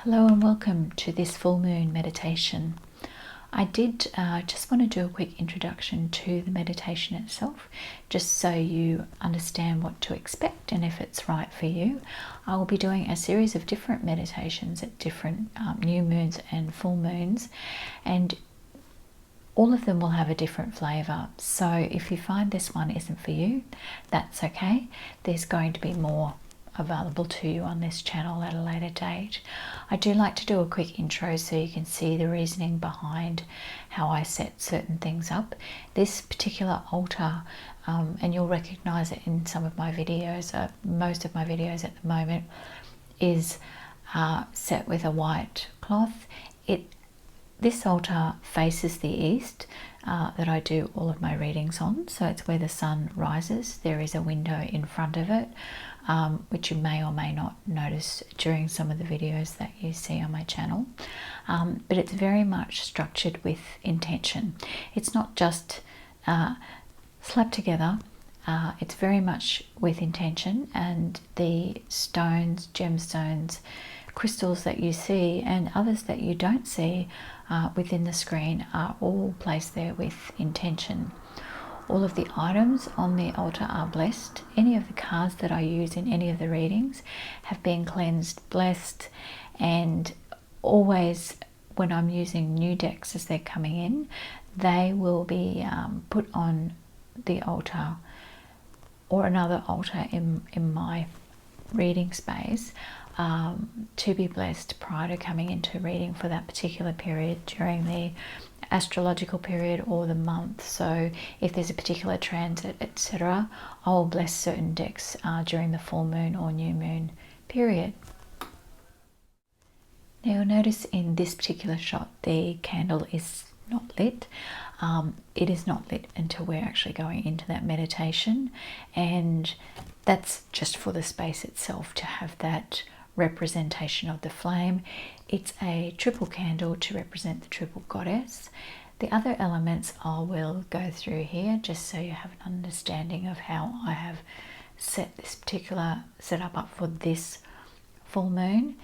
Hello and welcome to this full moon meditation. I did just want to do a quick introduction to the meditation itself, just so you understand what to expect and if it's right for you. I will be doing a series of different meditations at different new moons and full moons, and all of them will have a different flavour. So if you find this one isn't for you, that's okay. There's going to be more available to you on this channel at a later date. I do like to do a quick intro so you can see the reasoning behind how I set certain things up. This particular altar, and you'll recognize it in some of my videos, most of my videos at the moment, is set with a white cloth. This altar faces the east that I do all of my readings on, so it's where the sun rises. There is a window in front of it, which you may or may not notice during some of the videos that you see on my channel, but it's very much structured with intention. It's not just slapped together. It's very much with intention, and the stones, gemstones, crystals that you see and others that you don't see within the screen are all placed there with intention. All of the items on the altar are blessed. Any of the cards that I use in any of the readings have been cleansed, blessed, and always when I'm using new decks as they're coming in, they will be put on the altar or another altar in my reading space to be blessed prior to coming into reading for that particular period during the astrological period or the month. So if there's a particular transit, etc., I will bless certain decks during the full moon or new moon period. Now you'll notice in this particular shot the candle is not lit. It is not lit until we're actually going into that meditation, and that's just for the space itself to have that representation of the flame. It's a triple candle to represent the triple goddess. The other elements I will go through here just so you have an understanding of how I have set this particular setup up for this full moon.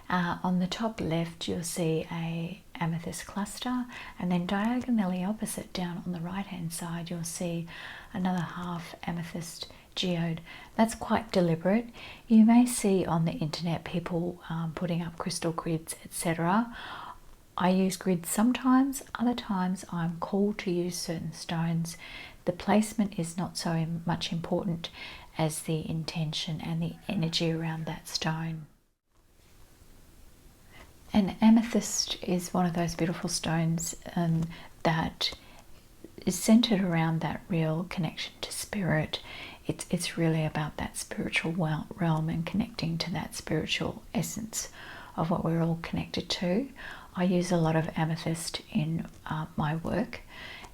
On the top left you'll see a amethyst cluster, and then diagonally opposite down on the right hand side you'll see another half amethyst geode. That's quite deliberate. You may see on the internet people putting up crystal grids, etc. I use grids sometimes, other times I'm called to use certain stones. The placement is not so much important as the intention and the energy around that stone. And amethyst is one of those beautiful stones that is centered around that real connection to spirit. It's really about that spiritual realm and connecting to that spiritual essence of what we're all connected to. I use a lot of amethyst in my work,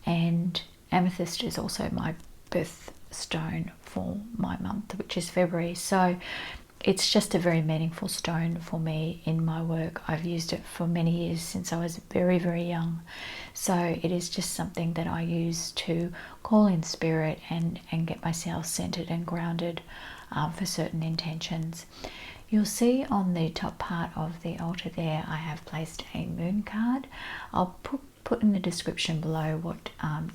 and amethyst is also my birth stone for my month, which is February. So it's just a very meaningful stone for me in my work. I've used it for many years, since I was very, very young. So it is just something that I use to call in spirit and get myself centered and grounded for certain intentions. You'll see on the top part of the altar there, I have placed a moon card. I'll put in the description below what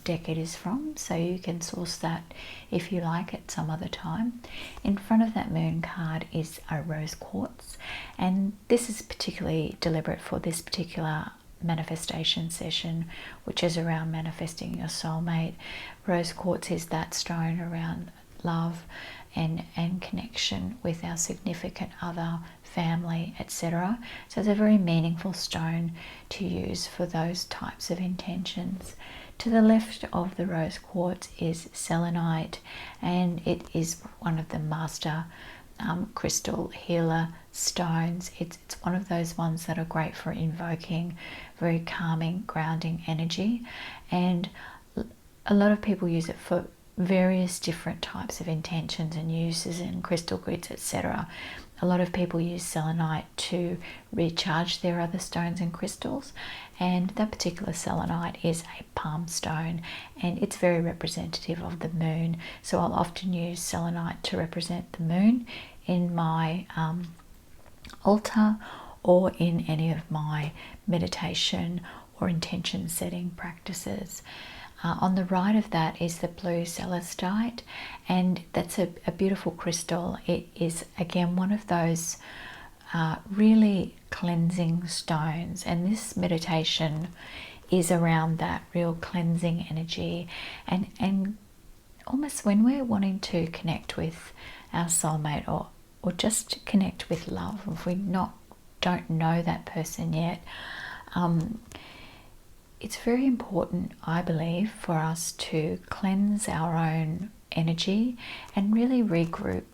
deck it is from, so you can source that if you like at some other time. In front of that moon card is a rose quartz, and this is particularly deliberate for this particular manifestation session, which is around manifesting your soulmate. Rose quartz is that stone around love and connection with our significant other, family, etc. So it's a very meaningful stone to use for those types of intentions. To the left of the rose quartz is selenite, and it is one of the master crystal healer stones. It's one of those ones that are great for invoking very calming, grounding energy, and a lot of people use it for various different types of intentions and uses in crystal grids, etc. A lot of people use selenite to recharge their other stones and crystals, and that particular selenite is a palm stone, and it's very representative of the moon. So I'll often use selenite to represent the moon in my altar, or in any of my meditation or intention setting practices. On the right of that is the blue celestite, and that's a beautiful crystal. It is again one of those really cleansing stones, and this meditation is around that real cleansing energy, and almost when we're wanting to connect with our soulmate, or just connect with love, if we don't know that person yet, it's very important, I believe, for us to cleanse our own energy and really regroup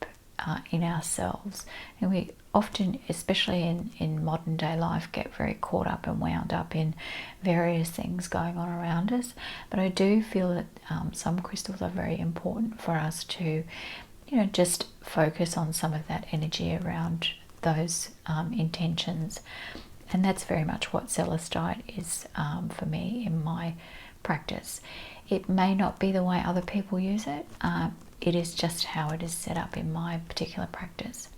in ourselves. And we often, especially in modern day life, get very caught up and wound up in various things going on around us. But I do feel that some crystals are very important for us to, just focus on some of that energy around those intentions. And that's very much what celestite is for me in my practice. It may not be the way other people use it. It is just how it is set up in my particular practice.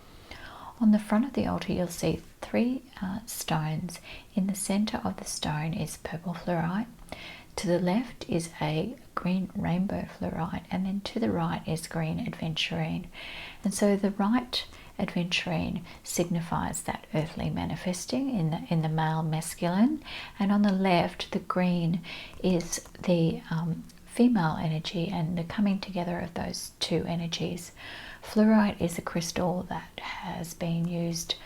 On the front of the altar, you'll see 3 stones. In the center of the stone is purple fluorite. To the left is a green rainbow fluorite, and then to the right is green adventurine. And so the right adventurine signifies that earthly manifesting in the male masculine, and on the left the green is the female energy and the coming together of those two energies. Fluorite is a crystal that has been used,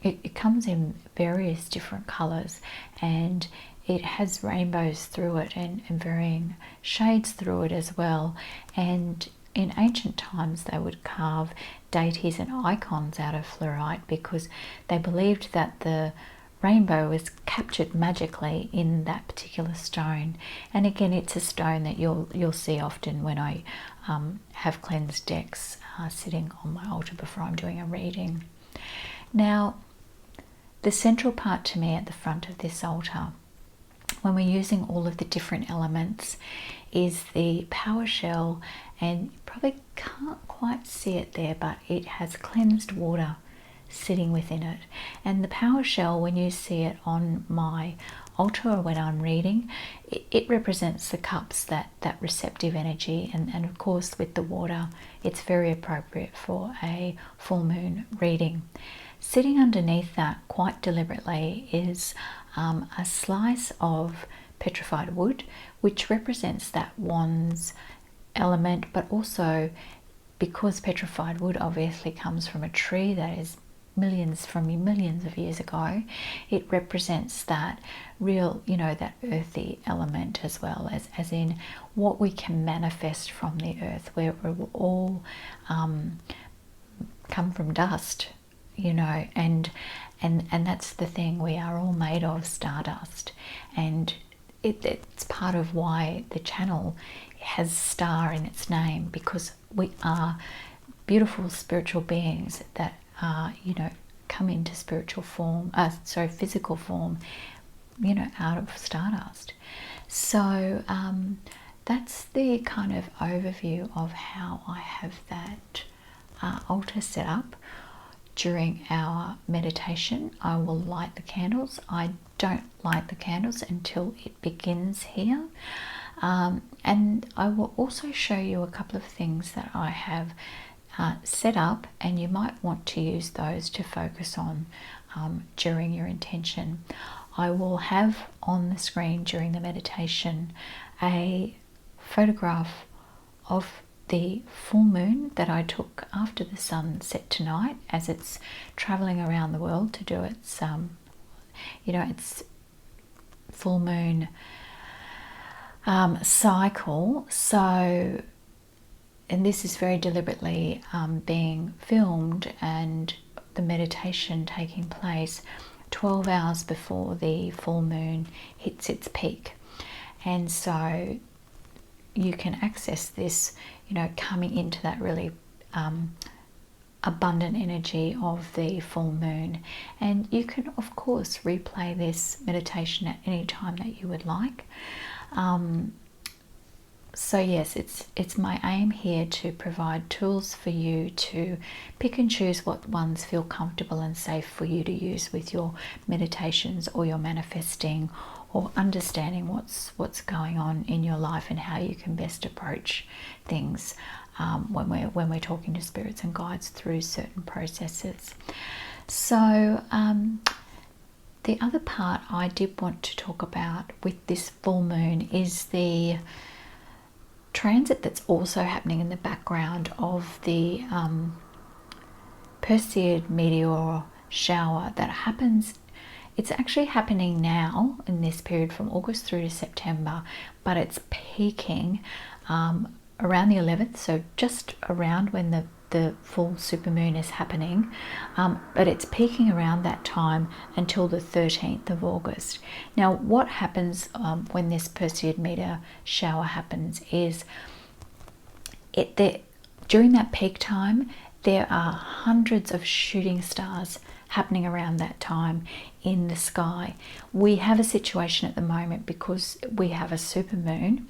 it comes in various different colors, and it has rainbows through it and varying shades through it as well. And in ancient times they would carve deities and icons out of fluorite because they believed that the rainbow was captured magically in that particular stone. And again, it's a stone that you'll see often when I have cleansed decks sitting on my altar before I'm doing a reading. Now, the central part to me at the front of this altar, when we're using all of the different elements, is the power shell, and you probably can't quite see it there, but it has cleansed water sitting within it. And the power shell, when you see it on my altar or when I'm reading, it represents the cups, that receptive energy, and of course with the water it's very appropriate for a full moon reading. Sitting underneath that quite deliberately is a slice of petrified wood, which represents that wands element, but also because petrified wood obviously comes from a tree that is millions of years ago, it represents that real, that earthy element as well, as in what we can manifest from the earth, where we all come from dust, and that's the thing, we are all made of stardust. And it's part of why the channel has star in its name, because we are beautiful spiritual beings that are, come into spiritual form, physical form, out of stardust. So that's the kind of overview of how I have that altar set up. During our meditation, I will light the candles. I don't light the candles until it begins here. And I will also show you a couple of things that I have set up, and you might want to use those to focus on during your intention. I will have on the screen during the meditation a photograph of the full moon that I took after the sun set tonight, as it's traveling around the world to do its its full moon cycle. So, and this is very deliberately being filmed, and the meditation taking place 12 hours before the full moon hits its peak. And so you can access this, coming into that really abundant energy of the full moon. And you can, of course, replay this meditation at any time that you would like. So yes, it's my aim here to provide tools for you to pick and choose what ones feel comfortable and safe for you to use with your meditations or your manifesting, or understanding what's going on in your life and how you can best approach things when we're talking to spirits and guides through certain processes. So the other part I did want to talk about with this full moon is the transit that's also happening in the background of the Perseid meteor shower that happens. It's actually happening now in this period from August through to September, but it's peaking around the 11th, so just around when the full supermoon is happening, but it's peaking around that time until the 13th of August. Now, what happens when this Perseid meteor shower happens is during that peak time, there are hundreds of shooting stars happening around that time in the sky. We have a situation at the moment because we have a supermoon.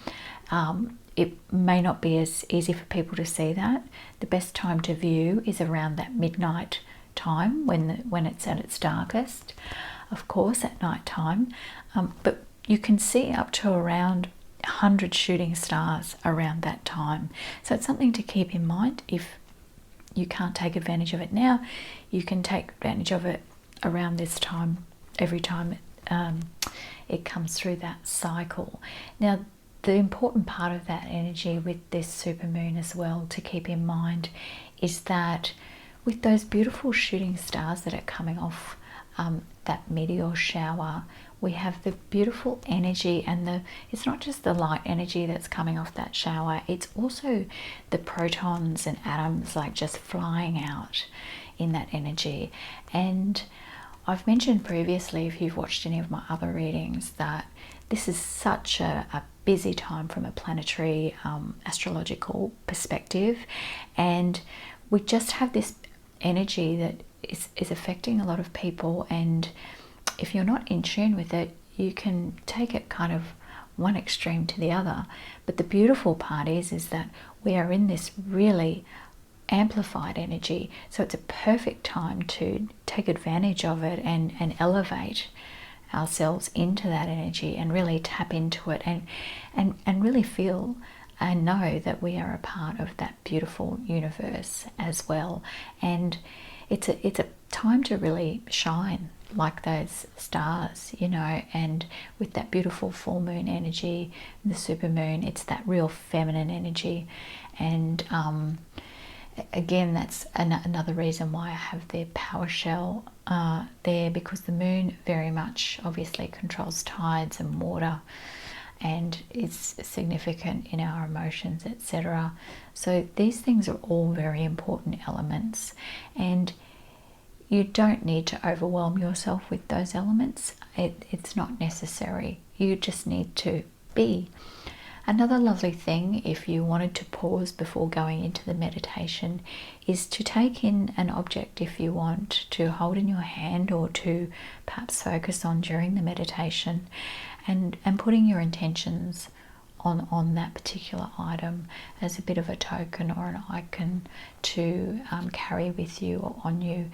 It may not be as easy for people to see that. The best time to view is around that midnight time when it's at its darkest, of course, at night time. But you can see up to around 100 shooting stars around that time. So it's something to keep in mind. If you can't take advantage of it now, you can take advantage of it around this time, every time it comes through that cycle. Now, the important part of that energy with this supermoon as well to keep in mind is that with those beautiful shooting stars that are coming off that meteor shower, we have the beautiful energy, and it's not just the light energy that's coming off that shower, it's also the protons and atoms like just flying out in that energy. And I've mentioned previously, if you've watched any of my other readings, that this is such a busy time from a planetary astrological perspective, and we just have this energy that is affecting a lot of people, and if you're not in tune with it, you can take it kind of one extreme to the other. But the beautiful part is that we are in this really amplified energy, so it's a perfect time to take advantage of it and elevate ourselves into that energy and really tap into it and really feel and know that we are a part of that beautiful universe as well. And it's a time to really shine like those stars, you know, and with that beautiful full moon energy, the supermoon, it's that real feminine energy. And again, that's another reason why I have the power shell there, because the moon very much obviously controls tides and water, and it's significant in our emotions, etc. So these things are all very important elements, and you don't need to overwhelm yourself with those elements. It's not necessary. You just need to be. Another lovely thing, if you wanted to pause before going into the meditation, is to take in an object if you want to hold in your hand or to perhaps focus on during the meditation, and putting your intentions on that particular item as a bit of a token or an icon to carry with you or on you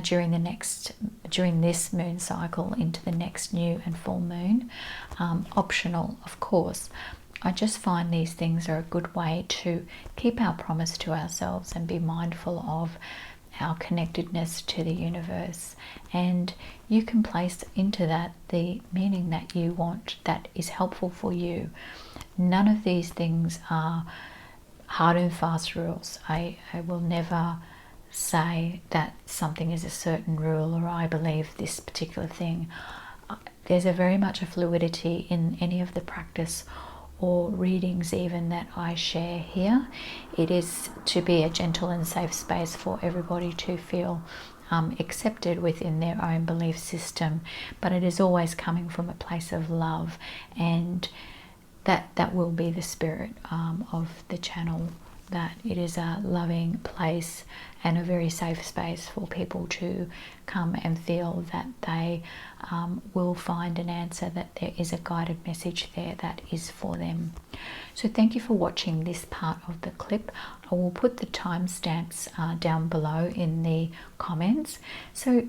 during this moon cycle into the next new and full moon. Optional, of course. I just find these things are a good way to keep our promise to ourselves and be mindful of our connectedness to the universe, and you can place into that the meaning that you want, that is helpful for you. None of these things are hard and fast rules. I will never say that something is a certain rule or I believe this particular thing. There's very much a fluidity in any of the practice or readings even that I share here. It is to be a gentle and safe space for everybody to feel accepted within their own belief system, but it is always coming from a place of love, and that will be the spirit of the channel that it is a loving place and a very safe space for people to come and feel that they will find an answer, that there is a guided message there that is for them. So thank you for watching this part of the clip. I will put the timestamps down below in the comments. So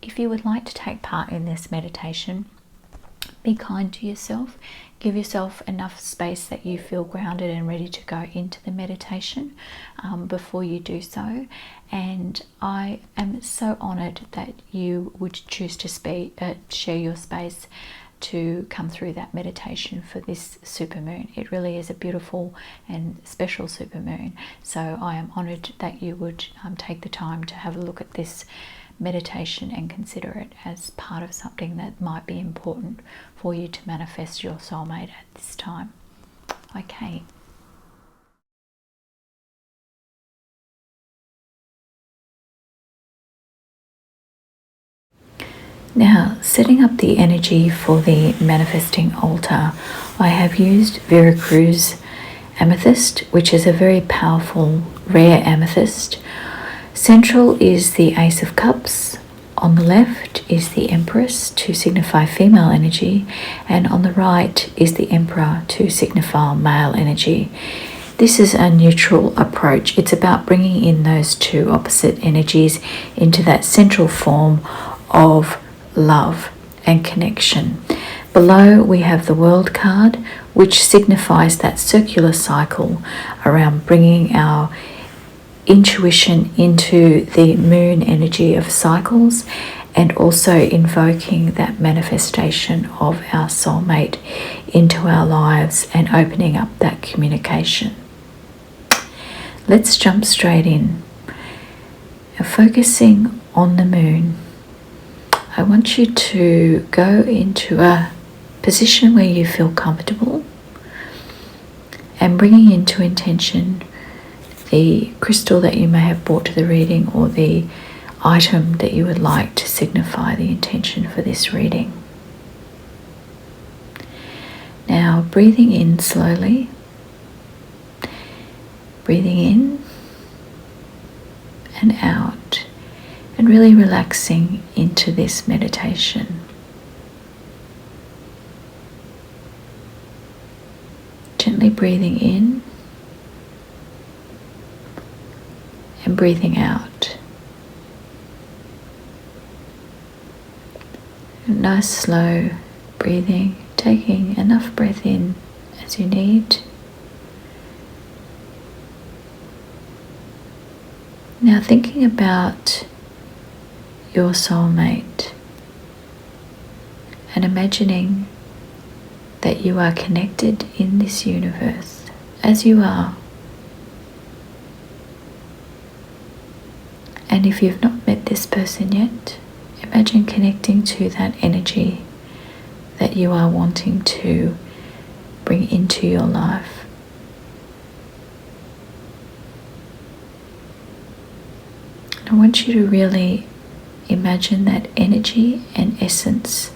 if you would like to take part in this meditation, be kind to yourself. Give yourself enough space that you feel grounded and ready to go into the meditation before you do so. And I am so honored that you would choose to share your space to come through that meditation for this supermoon. It really is a beautiful and special supermoon. So I am honored that you would take the time to have a look at this meditation and consider it as part of something that might be important for you to manifest your soulmate at this time. Okay. Now, setting up the energy for the manifesting altar, I have used Veracruz amethyst, which is a very powerful, rare amethyst. Central is the Ace of Cups, on the left is the Empress to signify female energy, and on the right is the Emperor to signify male energy. This is a neutral approach. It's about bringing in those two opposite energies into that central form of love and connection. Below we have the World card, which signifies that circular cycle around bringing our intuition into the moon energy of cycles, and also invoking that manifestation of our soulmate into our lives and opening up that communication. Let's jump straight in. Focusing on the moon, I want you to go into a position where you feel comfortable and bringing into intention the crystal that you may have brought to the reading, or the item that you would like to signify the intention for this reading. Now, breathing in slowly, breathing in and out, and really relaxing into this meditation. Gently breathing in and breathing out. Nice slow breathing, taking enough breath in as you need. Now thinking about your soulmate and imagining that you are connected in this universe as you are. And if you've not met this person yet, imagine connecting to that energy that you are wanting to bring into your life. And I want you to really imagine that energy and essence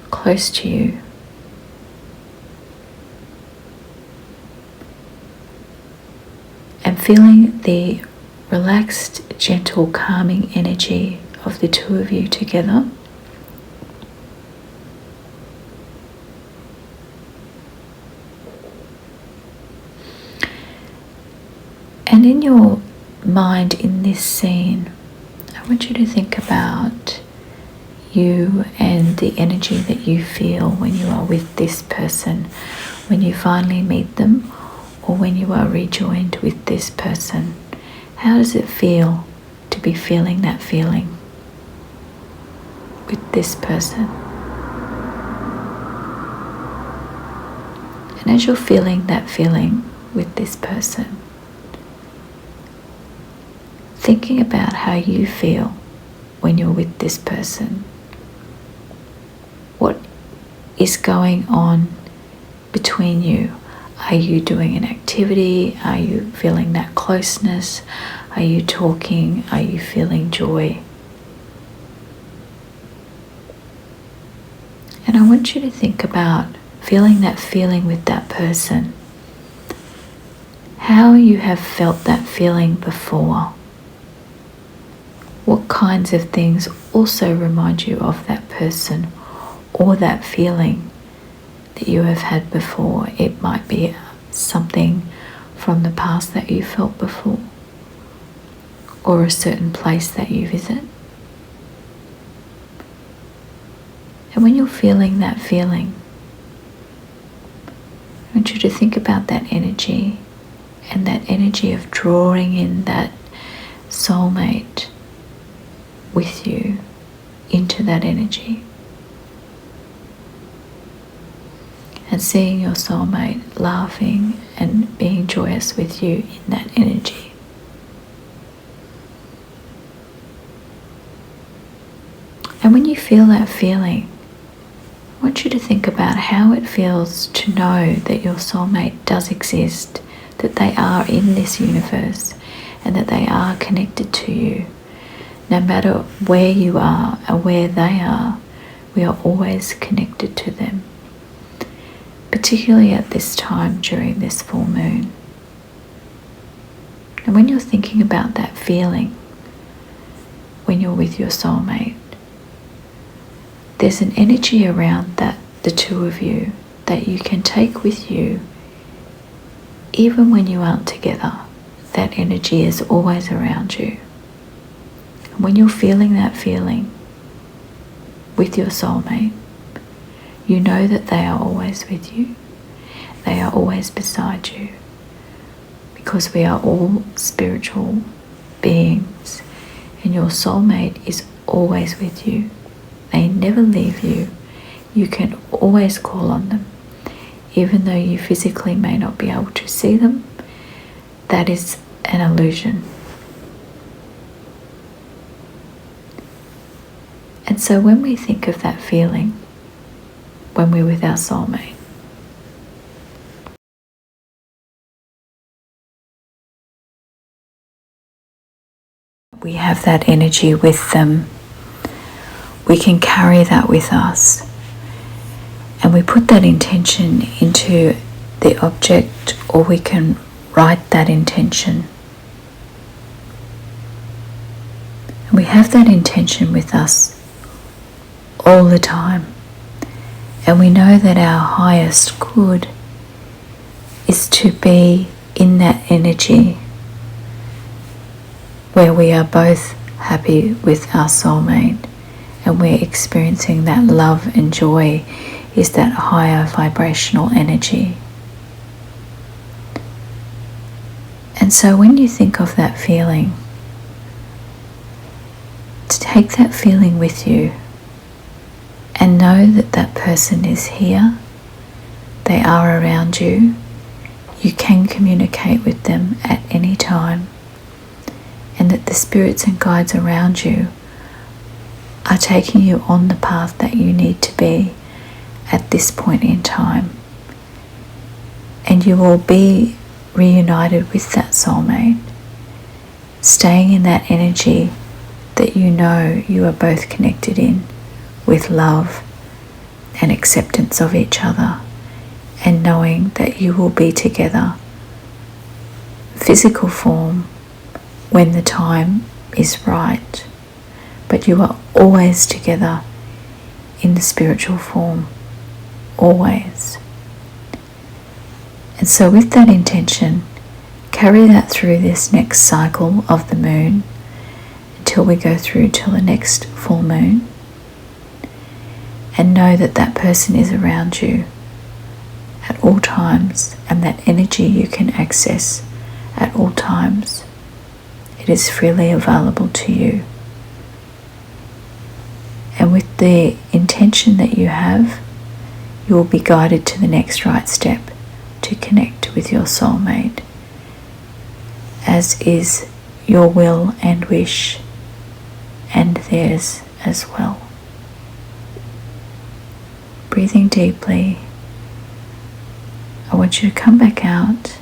close to you. And feeling the relaxed, gentle, calming energy of the two of you together. And in your mind, in this scene, I want you to think about you and the energy that you feel when you are with this person, when you finally meet them, or when you are rejoined with this person. How does it feel to be feeling that feeling with this person? And as you're feeling that feeling with this person, thinking about how you feel when you're with this person. What is going on between you? Are you doing an activity? Are you feeling that closeness? Are you talking? Are you feeling joy? And I want you to think about feeling that feeling with that person. how you have felt that feeling before. What kinds of things also remind you of that person or that feeling that you have had before? It might be something from the past that you felt before, or a certain place that you visit. And when you're feeling that feeling, I want you to think about that energy, and that energy of drawing in that soulmate with you into that energy. And seeing your soulmate laughing and being joyous with you in that energy. And when you feel that feeling, I want you to think about how it feels to know that your soulmate does exist, that they are in this universe, and that they are connected to you. No matter where you are or where they are, we are always connected to them, particularly at this time during this full moon. And when you're thinking about that feeling, when you're with your soulmate, there's an energy around that, the two of you, that you can take with you even when you aren't together. That energy is always around you. And when you're feeling that feeling with your soulmate, you know that they are always with you. They are always beside you, because we are all spiritual beings, and your soulmate is always with you. They never leave you. You can always call on them. Even though you physically may not be able to see them, that is an illusion. And so when we think of that feeling, when we're with our soulmate, we have that energy with them. We can carry that with us, and we put that intention into the object, or we can write that intention. And we have that intention with us all the time, and we know that our highest good is to be in that energy where we are both happy with our soulmate, and we're experiencing that love and joy is that higher vibrational energy. And so when you think of that feeling, to take that feeling with you and know that that person is here, they are around you, you can communicate with them at any time, and that the spirits and guides around you are taking you on the path that you need to be at this point in time. And you will be reunited with that soulmate, staying in that energy that you know you are both connected in, with love and acceptance of each other, and knowing that you will be together, physical form, when the time is right. But you are always together in the spiritual form, always. And so with that intention, carry that through this next cycle of the moon until we go through till the next full moon, and know that that person is around you at all times, and that energy you can access at all times. It is freely available to you. And with the intention that you have, you will be guided to the next right step to connect with your soulmate, as is your will and wish, and theirs as well. Breathing deeply, I want you to come back out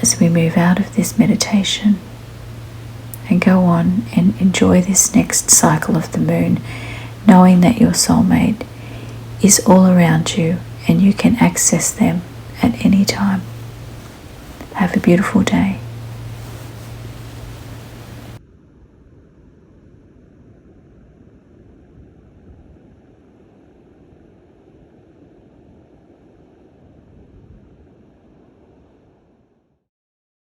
as we move out of this meditation, and go on and enjoy this next cycle of the moon, knowing that your soulmate is all around you and you can access them at any time. Have a beautiful day.